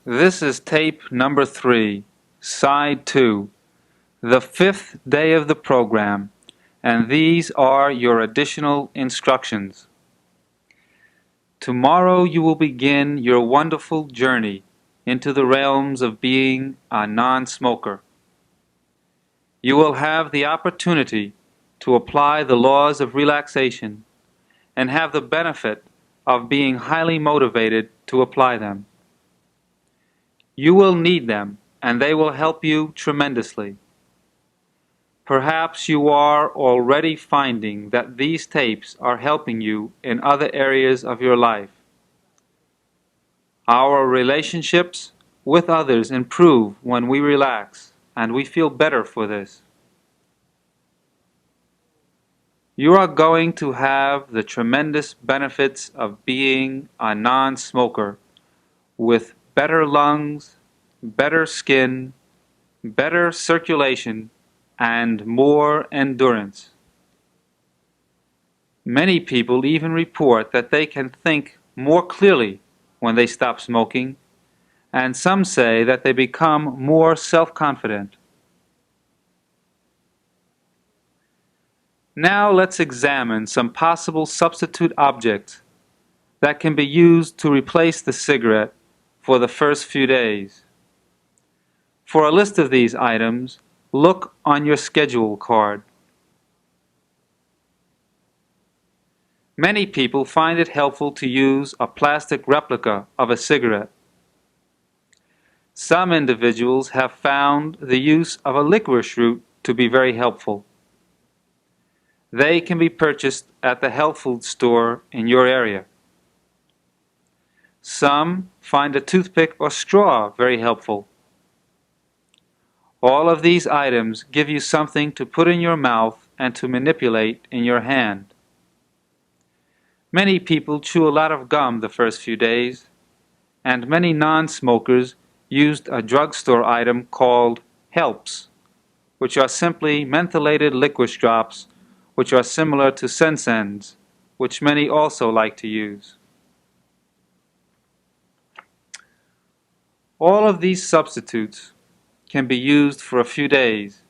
This is tape number 3, side 2, the 5th day of the program, and these are your additional instructions. Tomorrow you will begin your wonderful journey into the realms of being a non-smoker. You will have the opportunity to apply the laws of relaxation and have the benefit of being highly motivated to apply them. You will need them, and they will help you tremendously. Perhaps you are already finding that these tapes are helping you in other areas of your life. Our relationships with others improve when we relax, and we feel better for this. You are going to have the tremendous benefits of being a non-smoker with better lungs, better skin, better circulation, and more endurance. Many people even report that they can think more clearly when they stop smoking, and some say that they become more self-confident. Now let's examine some possible substitute objects that can be used to replace the cigarette for the first few days. For a list of these items, look on your schedule card. Many people find it helpful to use a plastic replica of a cigarette. Some individuals have found the use of a licorice root to be very helpful. They can be purchased at the health food store in your area. Some find a toothpick or straw very helpful. All of these items give you something to put in your mouth and to manipulate in your hand. Many people chew a lot of gum the first few days, and many non-smokers used a drugstore item called Helps, which are simply mentholated licorice drops which are similar to Sensens, which many also like to use. All of these substitutes can be used for a few days,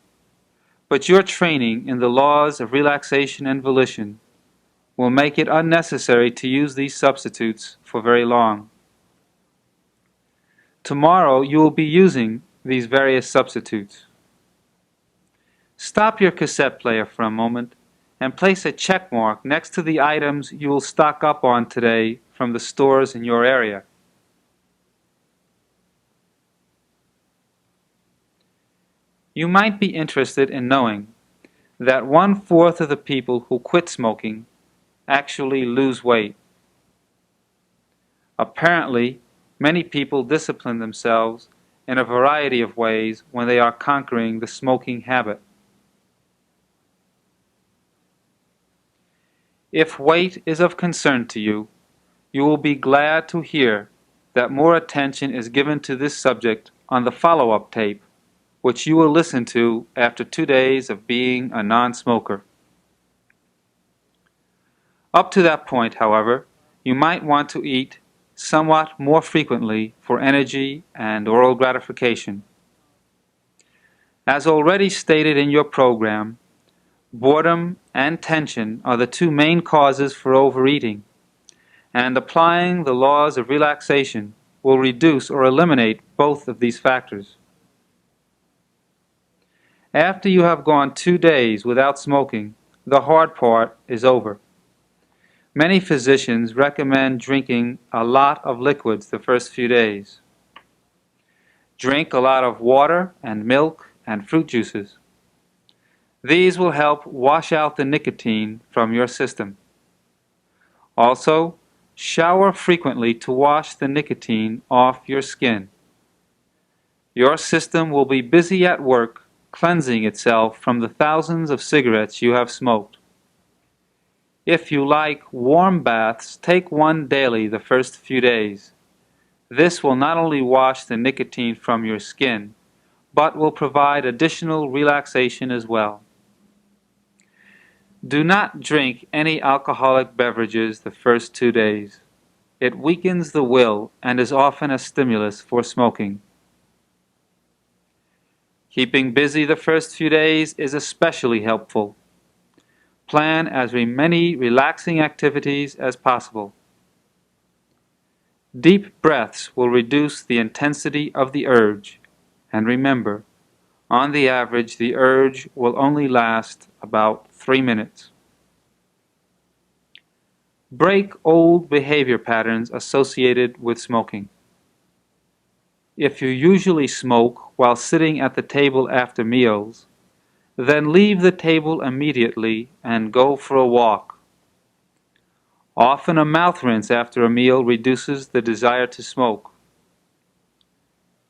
but your training in the laws of relaxation and volition will make it unnecessary to use these substitutes for very long. Tomorrow you will be using these various substitutes. Stop your cassette player for a moment and place a check mark next to the items you will stock up on today from the stores in your area. You might be interested in knowing that 1/4 of the people who quit smoking actually lose weight. Apparently, many people discipline themselves in a variety of ways when they are conquering the smoking habit. If weight is of concern to you, you will be glad to hear that more attention is given to this subject on the follow-up tape, which you will listen to after 2 days of being a non-smoker. Up to that point, however, you might want to eat somewhat more frequently for energy and oral gratification. As already stated in your program, boredom and tension are the 2 main causes for overeating, and applying the laws of relaxation will reduce or eliminate both of these factors. After you have gone 2 days without smoking, the hard part is over. Many physicians recommend drinking a lot of liquids the first few days. Drink a lot of water and milk and fruit juices. These will help wash out the nicotine from your system. Also, shower frequently to wash the nicotine off your skin. Your system will be busy at work cleansing itself from the thousands of cigarettes you have smoked. If you like warm baths, take one daily the first few days. This will not only wash the nicotine from your skin, but will provide additional relaxation as well. Do not drink any alcoholic beverages the first 2 days. It weakens the will and is often a stimulus for smoking. Keeping busy the first few days is especially helpful. Plan as many relaxing activities as possible. Deep breaths will reduce the intensity of the urge, and remember, on the average, the urge will only last about 3 minutes. Break old behavior patterns associated with smoking. If you usually smoke while sitting at the table after meals, then leave the table immediately and go for a walk. Often a mouth rinse after a meal reduces the desire to smoke.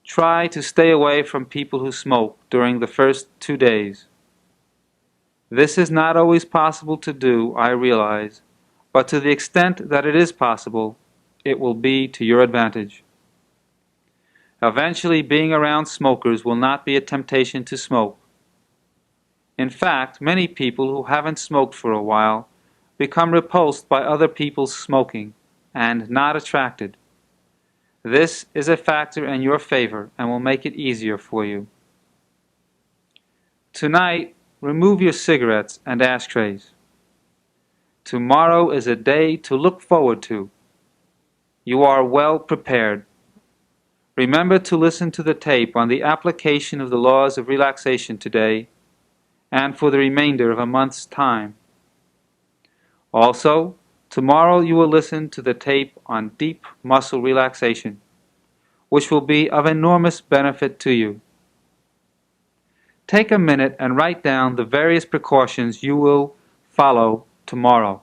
Try to stay away from people who smoke during the first 2 days. This is not always possible to do, I realize, but to the extent that it is possible, it will be to your advantage. Eventually, being around smokers will not be a temptation to smoke. In fact, many people who haven't smoked for a while become repulsed by other people's smoking and not attracted. This is a factor in your favor and will make it easier for you. Tonight, remove your cigarettes and ashtrays. Tomorrow is a day to look forward to. You are well prepared. Remember to listen to the tape on the application of the laws of relaxation today and for the remainder of a month's time. Also, tomorrow you will listen to the tape on deep muscle relaxation, which will be of enormous benefit to you. Take a minute and write down the various precautions you will follow tomorrow.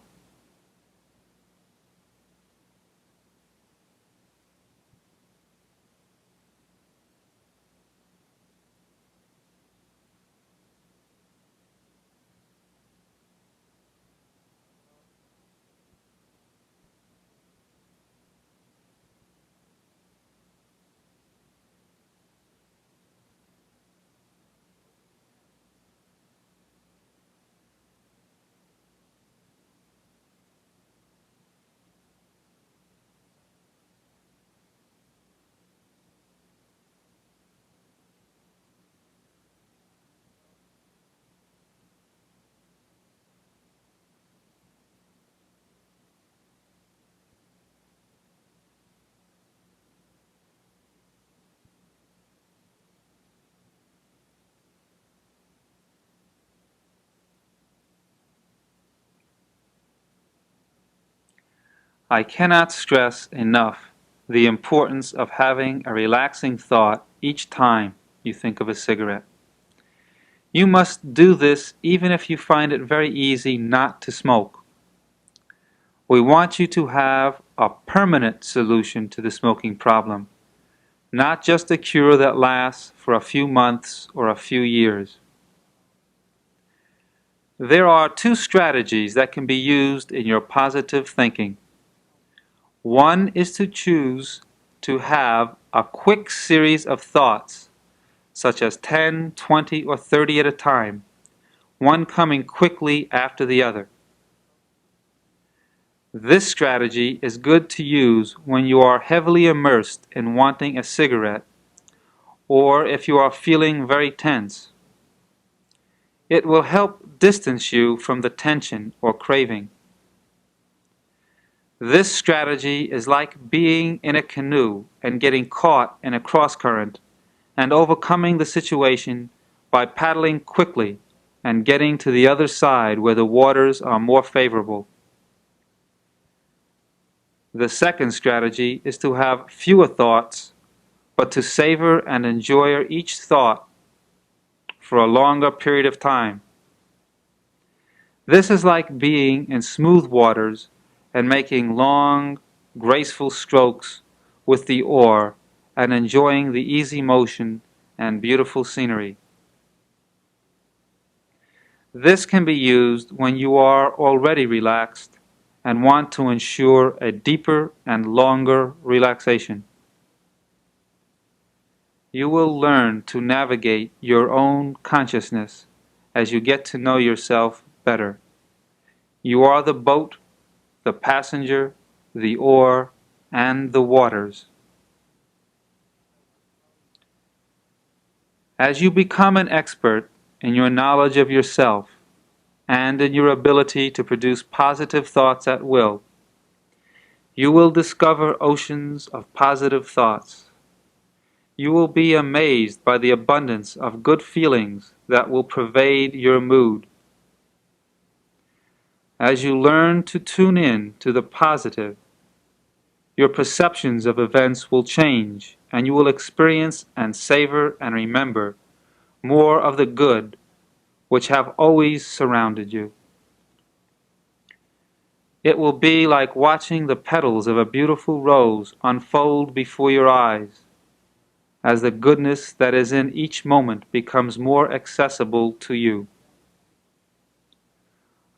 I cannot stress enough the importance of having a relaxing thought each time you think of a cigarette. You must do this even if you find it very easy not to smoke. We want you to have a permanent solution to the smoking problem, not just a cure that lasts for a few months or a few years. There are 2 strategies that can be used in your positive thinking. One is to choose to have a quick series of thoughts, such as 10, 20, or 30 at a time, one coming quickly after the other. This strategy is good to use when you are heavily immersed in wanting a cigarette or if you are feeling very tense. It will help distance you from the tension or craving. This strategy is like being in a canoe and getting caught in a cross-current and overcoming the situation by paddling quickly and getting to the other side where the waters are more favorable. The second strategy is to have fewer thoughts, but to savor and enjoy each thought for a longer period of time. This is like being in smooth waters and making long, graceful strokes with the oar and enjoying the easy motion and beautiful scenery. This can be used when you are already relaxed and want to ensure a deeper and longer relaxation. You will learn to navigate your own consciousness as you get to know yourself better. You are the boat, the passenger, the oar, and the waters. As you become an expert in your knowledge of yourself and in your ability to produce positive thoughts at will, you will discover oceans of positive thoughts. You will be amazed by the abundance of good feelings that will pervade your mood. As you learn to tune in to the positive, your perceptions of events will change, and you will experience and savor and remember more of the good which have always surrounded you. It will be like watching the petals of a beautiful rose unfold before your eyes, as the goodness that is in each moment becomes more accessible to you.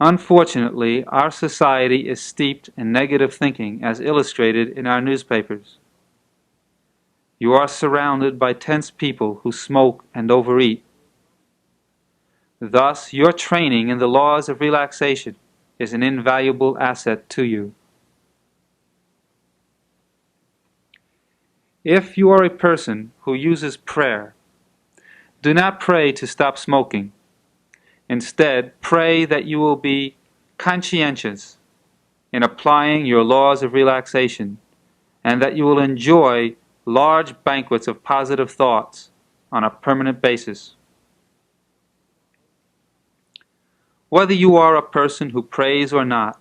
Unfortunately, our society is steeped in negative thinking as illustrated in our newspapers. You are surrounded by tense people who smoke and overeat. Thus, your training in the laws of relaxation is an invaluable asset to you. If you are a person who uses prayer, do not pray to stop smoking. Instead, pray that you will be conscientious in applying your laws of relaxation and that you will enjoy large banquets of positive thoughts on a permanent basis. Whether you are a person who prays or not,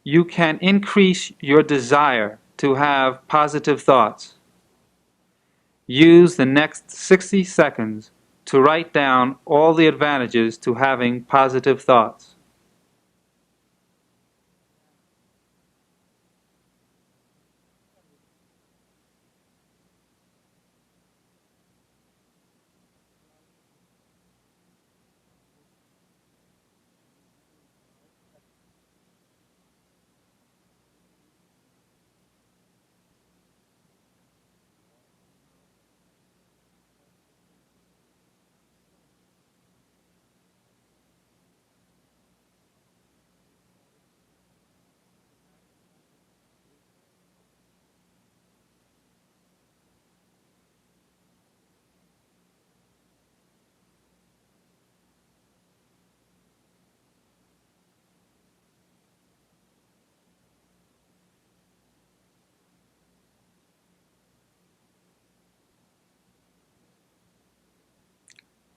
you can increase your desire to have positive thoughts. Use the next 60 seconds to write down all the advantages to having positive thoughts.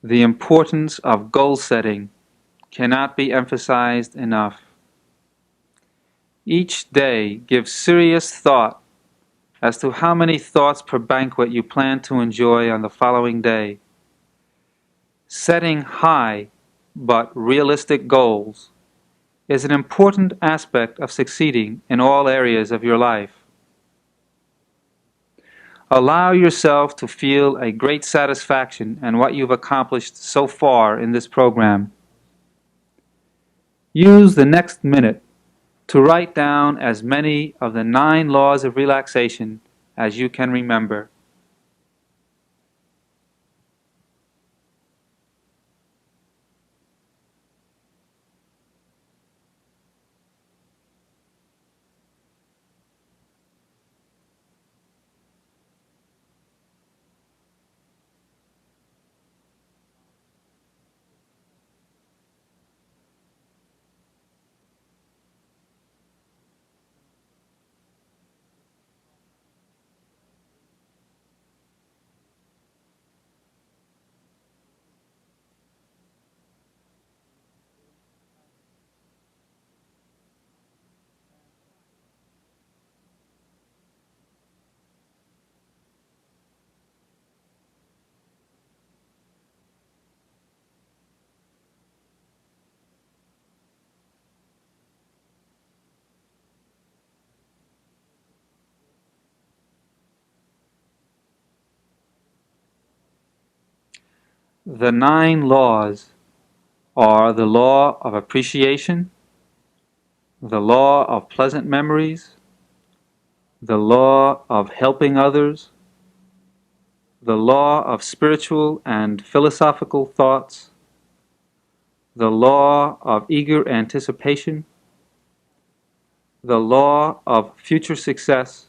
The importance of goal setting cannot be emphasized enough. Each day give serious thought as to how many thoughts per banquet you plan to enjoy on the following day. Setting high but realistic goals is an important aspect of succeeding in all areas of your life. Allow yourself to feel a great satisfaction in what you've accomplished so far in this program. Use the next minute to write down as many of the 9 laws of relaxation as you can remember. The 9 laws are the law of appreciation, the law of pleasant memories, the law of helping others, the law of spiritual and philosophical thoughts, the law of eager anticipation, the law of future success,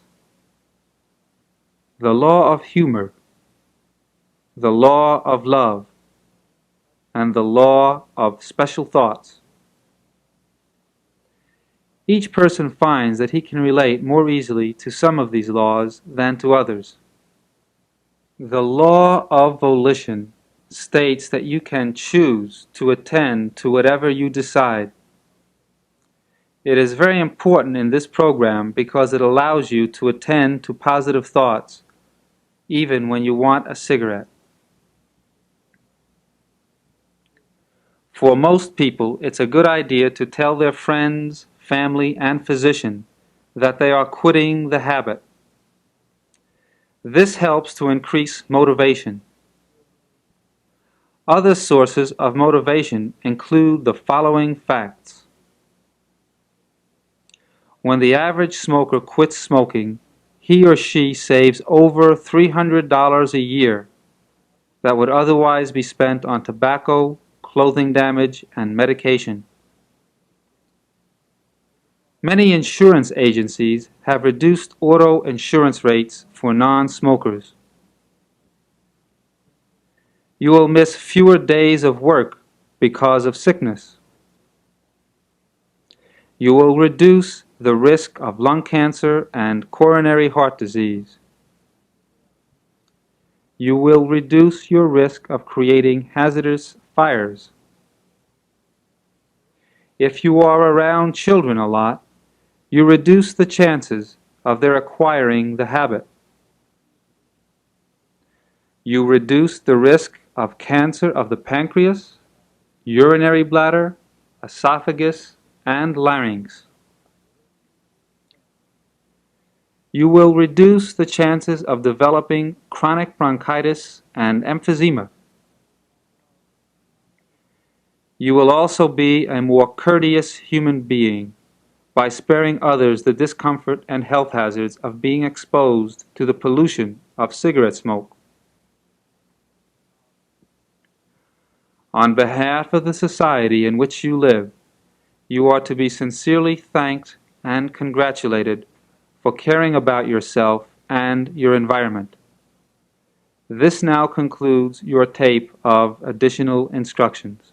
the law of humor, the law of love, and the law of special thoughts. Each person finds that he can relate more easily to some of these laws than to others. The law of volition states that you can choose to attend to whatever you decide. It is very important in this program because it allows you to attend to positive thoughts, even when you want a cigarette. For most people, it's a good idea to tell their friends, family, and physician that they are quitting the habit. This helps to increase motivation. Other sources of motivation include the following facts. When the average smoker quits smoking, he or she saves over $300 a year that would otherwise be spent on tobacco, clothing damage, and medication. Many insurance agencies have reduced auto insurance rates for non-smokers. You will miss fewer days of work because of sickness. You will reduce the risk of lung cancer and coronary heart disease. You will reduce your risk of creating hazardous fires. If you are around children a lot, you reduce the chances of their acquiring the habit. You reduce the risk of cancer of the pancreas, urinary bladder, esophagus, and larynx. You will reduce the chances of developing chronic bronchitis and emphysema. You will also be a more courteous human being by sparing others the discomfort and health hazards of being exposed to the pollution of cigarette smoke. On behalf of the society in which you live, you are to be sincerely thanked and congratulated for caring about yourself and your environment. This now concludes your tape of additional instructions.